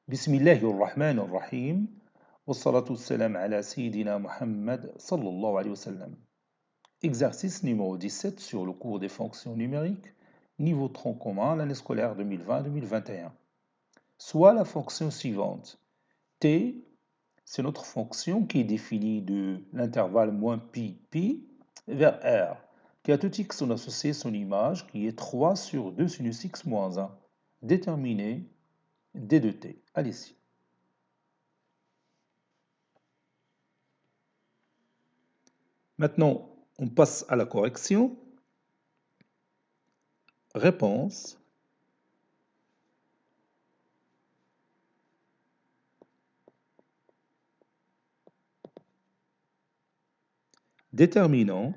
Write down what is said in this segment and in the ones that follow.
بسم الله الرحمن الرحيم والصلاة والسلام على سيدنا Muhammad sallallahu alayhi wa sallam. Exercice numéro 17 sur le cours des fonctions numériques, niveau tronc commun, l'année scolaire 2020-2021. Soit la fonction suivante. T, c'est notre fonction qui est définie de l'intervalle moins pi vers R, qui à tout x on associe son image qui est 3 sur 2 sinus x moins 1, déterminé D de t. Allez-y. Maintenant, on passe à la correction. Réponse. Déterminant.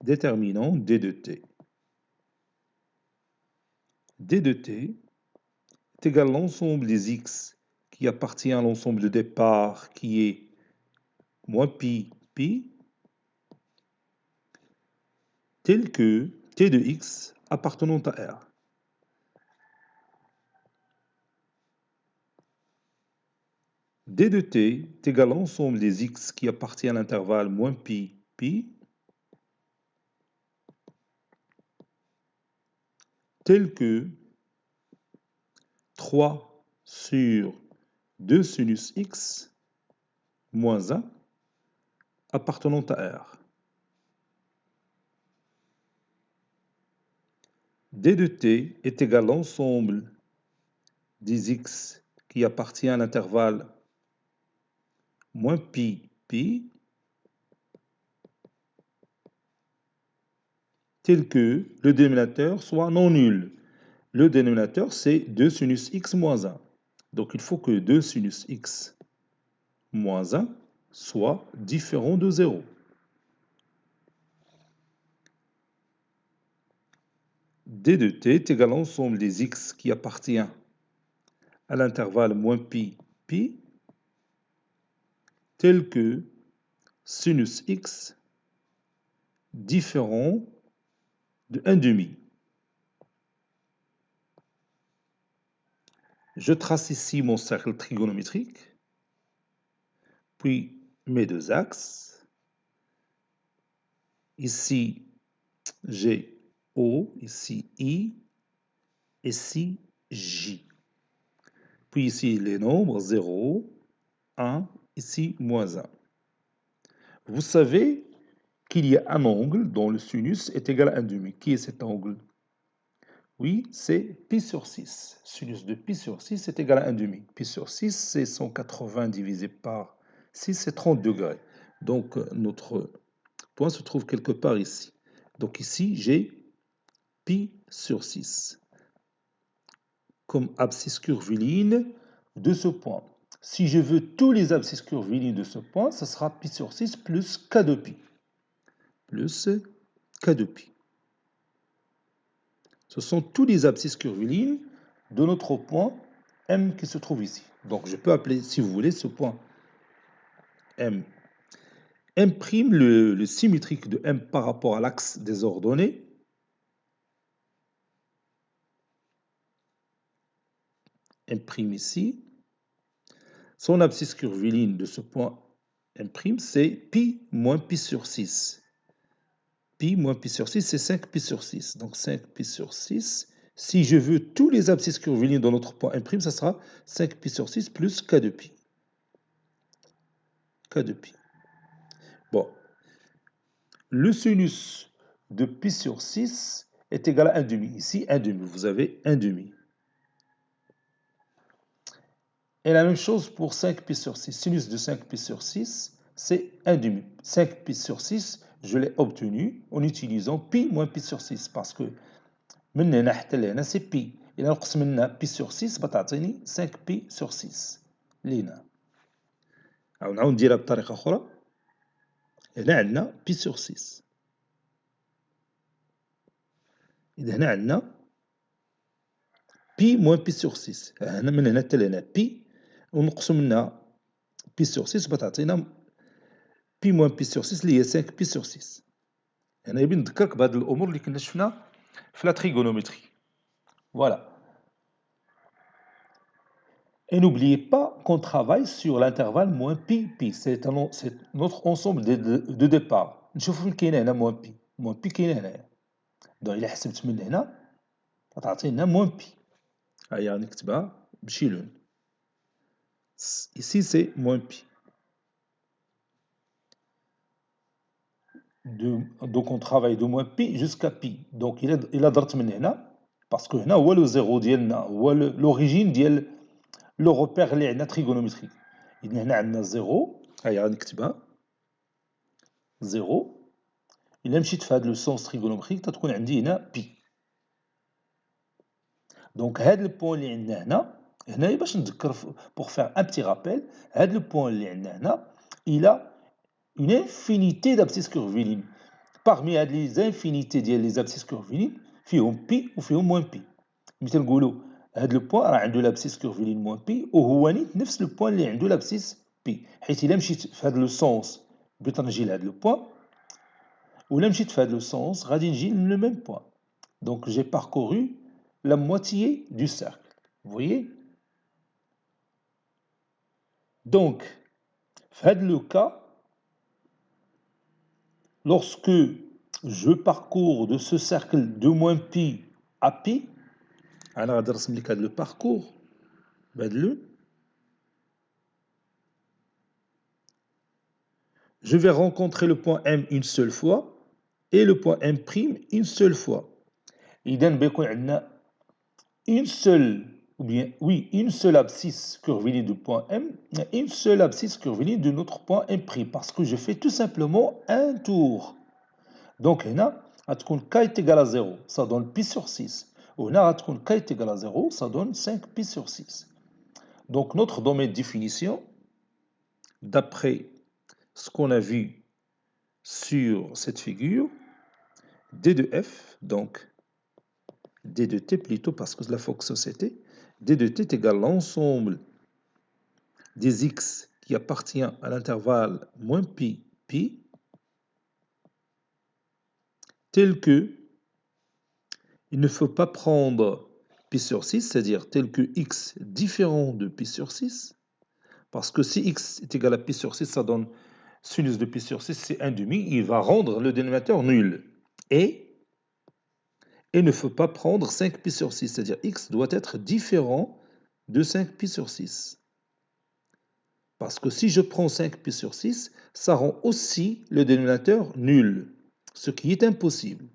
Déterminant D de t. D de t est égal à l'ensemble des x qui appartient à l'ensemble de départ qui est moins pi, tel que t de x appartenant à R. D de t est égal à l'ensemble des x qui appartient à l'intervalle moins pi, tel que 3 sur 2 sinus x moins 1 appartenant à R. D de t est égal à l'ensemble des x qui appartient à l'intervalle moins pi, tel que le dénominateur soit non nul. Le dénominateur, c'est 2 sinus x moins 1. Donc il faut que 2 sinus x moins 1 soit différent de 0. D de t est égal à l'ensemble des x qui appartient à l'intervalle moins pi, tel que sinus x différent de 1,5. Je trace ici mon cercle trigonométrique, puis mes deux axes. Ici, j'ai O, ici I, ici J. Puis ici, les nombres 0, 1, ici moins 1. Vous savez qu'il y a un angle dont le sinus est égal à 1,5. Qui est cet angle? Oui, c'est pi sur 6. Sinus de pi sur 6 est égal à 1,5. Pi sur 6, c'est 180 divisé par 6, c'est 30 degrés. Donc, notre point se trouve quelque part ici. Donc ici, j'ai pi sur 6 comme abscisse curviligne de ce point. Si je veux tous les abscisses curvilignes de ce point, ce sera pi sur 6 plus k de pi. Plus k de pi. Ce sont tous les abscisses curvilignes de notre point M qui se trouve ici. Donc je peux appeler, si vous voulez, ce point M. M', le symétrique de M par rapport à l'axe des ordonnées, M' ici, son abscisse curviligne de ce point M', c'est pi moins pi sur 6. Pi moins pi sur 6, c'est 5 pi sur 6. Donc 5 pi sur 6. Si je veux tous les abscisses curvilignes dans notre point M', ça sera 5 pi sur 6 plus k de pi. K de pi. Bon. Le sinus de pi sur 6 est égal à 1,5. Ici, 1,5. Vous avez 1,5. Et la même chose pour 5 pi sur 6. Sinus de 5 pi sur 6, c'est 1,5. 5 pi sur 6, je l'ai obtenu en utilisant pi moins pi sur 6. Parce que من هنا حتى لهنا سي بي. إذا نقص منها بي سور 6 بتعطيني 5 بي سور 6 لينا. أو نعاود نديرها بطريقة أخرى. هنا عندنا بي سور 6. إذا هنا عندنا بي موان بي سور 6. هنا من هنا حتى لهنا بي ونقصو منها بي سور 6 بتعطينا بي موان بي سور 6 اللي هي 5 بي سور 6. هنا يبي نذكرك بهاد الأمور اللي كنا شفنا La trigonométrie. Voilà. Et n'oubliez pas qu'on travaille sur l'intervalle moins pi, pi. C'est notre ensemble de départ. نشوفوا فين كاين هنا moins pi. Moins pi كاين هنايا. Donc إلا حسبت من هنا غتعطينا moins pi. هيا نكتبها بشي لون. Ici c'est moins pi. Donc on travaille de moins pi jusqu'à pi. Donc il a ضربت من هنا parce que هنا هو لو زيرو ديالنا هو l'origine ديال لو روبير اللي عندنا تريغونومتري. إذن هنا عندنا زيرو هيا نكتبها زيرو. إلا مشيت في هذا لو سونس تريغونومتريك تتكون عندي هنا بي. دونك هاد لو بوين اللي عندنا هنايا باش نذكر بوغ فيغ ان بتي رابيل هاد لو بوين اللي عندنا هنا il a une infinité d'abscisses curviligne. Parmi هاد لي زانفينيتي ديال لي زابسيس كورفيلين فيهم بي وفيهم موان بي. مثل نقولوا هاد لو بوين راه عنده لابسيس كورفيلين موان بي وهو نيت نفس لو بوين اللي عنده لابسيس بي. حيت الا مشيت في هاد لو سونس بغيت نجي لهاد لو بوين ولا مشيت في هاد لو سونس غادي نجي لو ميم بوين. Donc j'ai parcouru la moitié du cercle. Vous voyez? Donc, dans le cas, lorsque je parcours de ce cercle de moins pi à pi, alors on va dire le parcours, je vais rencontrer le point M une seule fois et le point M' une seule fois. إذا بيكون عندنا une seule ou bien oui une seule abscisse curviligne du point M et une seule abscisse curviligne de notre point M' parce que je fais tout simplement un tour. Donc هنا غتكون k est égal à 0 ça donne pi sur 6 وهنا غتكون k est égal à 0 ça donne 5 pi sur 6. Donc notre domaine de définition d'après ce qu'on a vu sur cette figure d de f, donc d de t plutôt parce que la fonction c'était d de t est égal à l'ensemble des x qui appartient à l'intervalle moins pi pi tel que il ne faut pas prendre pi sur 6, c'est-à-dire tel que x différent de pi sur 6, parce que si x est égal à pi sur 6, ça donne sinus de pi sur 6, c'est 1/2, il va rendre le dénominateur nul. Et il ne faut pas prendre 5 pi sur 6, c'est-à-dire x doit être différent de 5 pi sur 6. Parce que si je prends 5 pi sur 6, ça rend aussi le dénominateur nul, ce qui est impossible.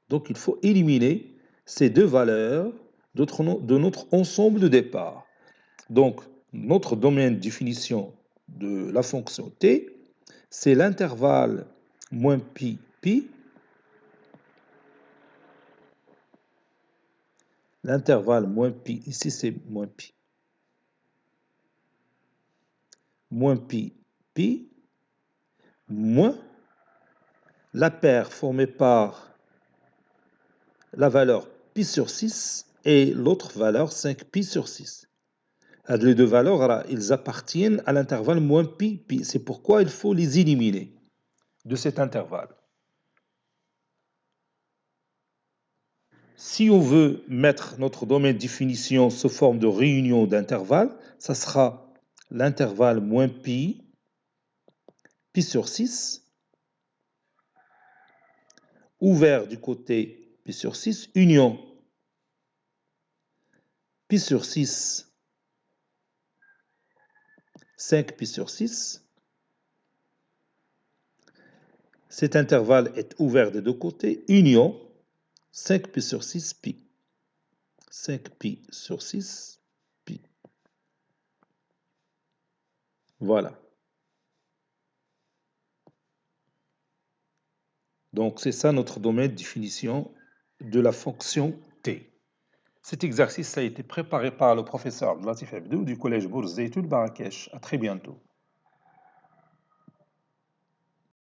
Donc il faut éliminer ces deux valeurs de notre ensemble de départ. Donc notre domaine de définition de la fonction t, c'est l'intervalle moins pi pi, l'intervalle moins pi, ici c'est moins pi pi, moins la paire formée par la valeur pi sur 6 et l'autre valeur 5 pi sur 6. Les deux valeurs, ils appartiennent à l'intervalle moins pi pi. C'est pourquoi il faut les éliminer de cet intervalle. Si on veut mettre notre domaine de définition sous forme de réunion d'intervalles, ça sera l'intervalle moins pi, pi sur 6, ouvert du côté pi sur 6, union pi sur 6, 5 pi sur 6. Cet intervalle est ouvert des deux côtés, union 5 pi sur 6 pi. 5 pi sur 6 pi. Voilà. Donc c'est ça notre domaine de définition de la fonction t. Cet exercice a été préparé par le professeur Abdelatif Abdou du collège Bourz Zeytoul Marrakech. À très bientôt.